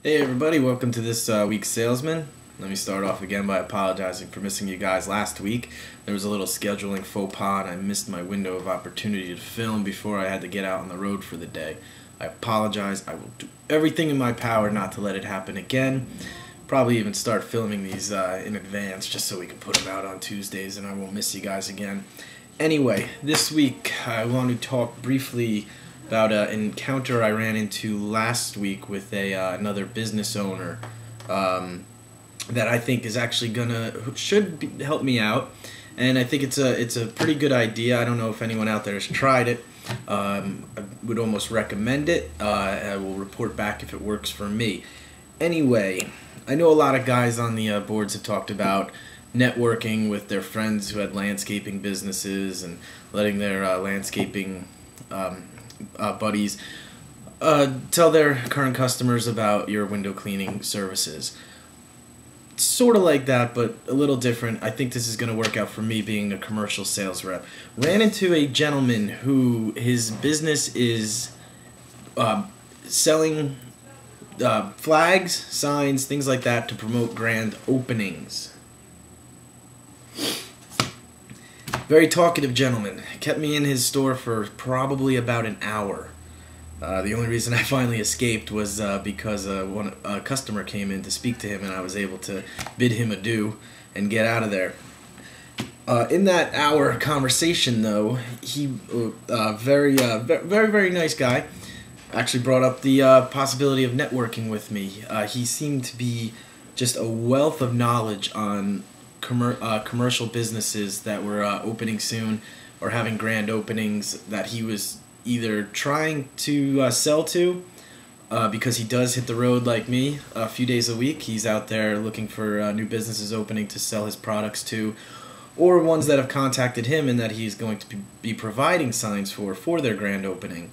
Hey everybody, welcome to this week's Salesman. Let me start off again by apologizing for missing you guys last week. There was a little scheduling faux pas and I missed my window of opportunity to film before I had to get out on the road for the day. I apologize. I will do everything in my power not to let it happen again. Probably even start filming these in advance just so we can put them out on Tuesdays and I won't miss you guys again. Anyway, this week I want to talk briefly about an encounter I ran into last week with another business owner that I think is actually should help me out, and I think it's a pretty good idea. I don't know if anyone out there has tried it. I would almost recommend it. I will report back if it works for me. Anyway, I know a lot of guys on the boards have talked about networking with their friends who had landscaping businesses and letting their landscaping buddies tell their current customers about your window cleaning services. Sort of like that, but a little different. I think this is going to work out for me being a commercial sales rep. Ran into a gentleman who his business is selling flags, signs, things like that to promote grand openings. Very talkative gentleman. Kept me in his store for probably about an hour. The only reason I finally escaped was because a customer came in to speak to him, and I was able to bid him adieu and get out of there. In that hour conversation, though, he very nice guy. Actually brought up the possibility of networking with me. He seemed to be just a wealth of knowledge on commercial businesses that were opening soon or having grand openings that he was either trying to sell to because he does hit the road like me a few days a week. He's out there looking for new businesses opening to sell his products to, or ones that have contacted him and that he's going to be providing signs for their grand opening,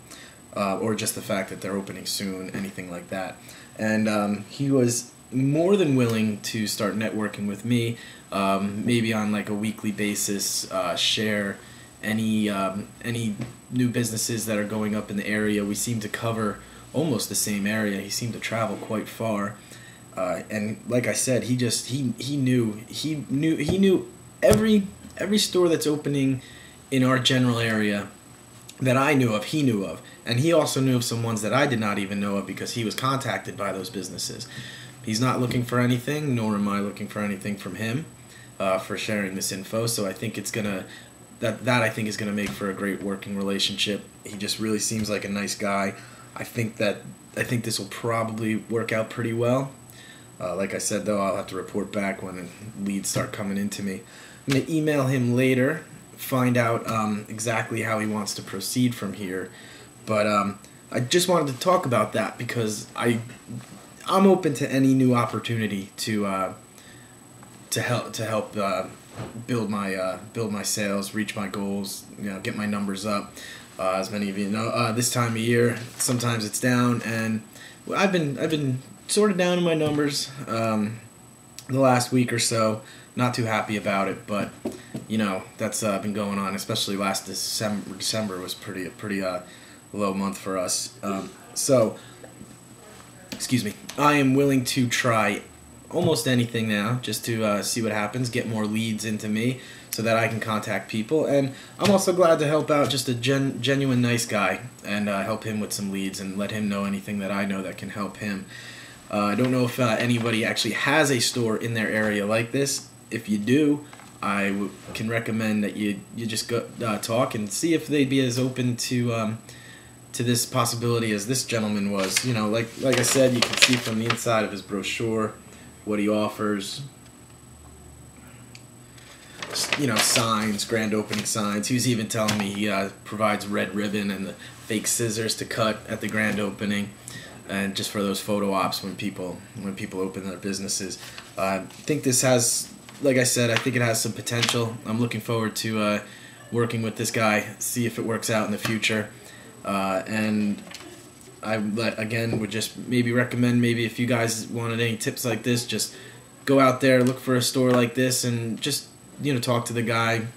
or just the fact that they're opening soon, anything like that. And he was more than willing to start networking with me, maybe on like a weekly basis, share any new businesses that are going up in the area. We seem to cover almost the same area. He seemed to travel quite far, and like I said, he knew every store that's opening in our general area that I knew of. He knew of, and he also knew of some ones that I did not even know of because he was contacted by those businesses. He's not looking for anything, nor am I looking for anything from him for sharing this info. So I think it's gonna I think is gonna make for a great working relationship. He just really seems like a nice guy. I think this will probably work out pretty well. Like I said, though, I'll have to report back when leads start coming into me. I'm gonna email him later, find out exactly how he wants to proceed from here. But I just wanted to talk about that because I'm open to any new opportunity to help build my sales, reach my goals, get my numbers up. As many of you know, this time of year, sometimes it's down, and I've been sort of down in my numbers the last week or so. Not too happy about it, but that's been going on. Especially last December was pretty low month for us. So. Excuse me. I am willing to try almost anything now just to see what happens, get more leads into me so that I can contact people. And I'm also glad to help out just a genuine nice guy and help him with some leads and let him know anything that I know that can help him. I don't know if anybody actually has a store in their area like this. If you do, I can recommend that you just go talk and see if they'd be as open to this possibility as this gentleman was. Like I said, you can see from the inside of his brochure what he offers. Signs, grand opening signs. He was even telling me he provides red ribbon and the fake scissors to cut at the grand opening, and just for those photo ops when people open their businesses. I think this has, like I said, I think it has some potential. I'm looking forward to working with this guy, see if it works out in the future. And I would just maybe recommend, if you guys wanted any tips like this, just go out there, look for a store like this, and just talk to the guy,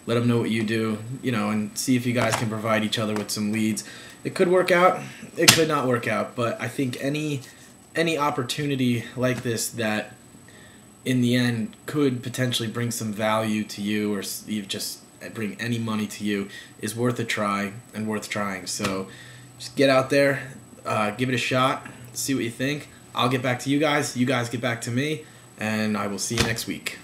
let him know what you do, and see if you guys can provide each other with some leads. It could work out, it could not work out, but I think any any opportunity like this that in the end could potentially bring some value to you, or even just bring any money to you, is worth a try and worth trying. So just get out there, give it a shot, see what you think. I'll get back to you guys get back to me, and I will see you next week.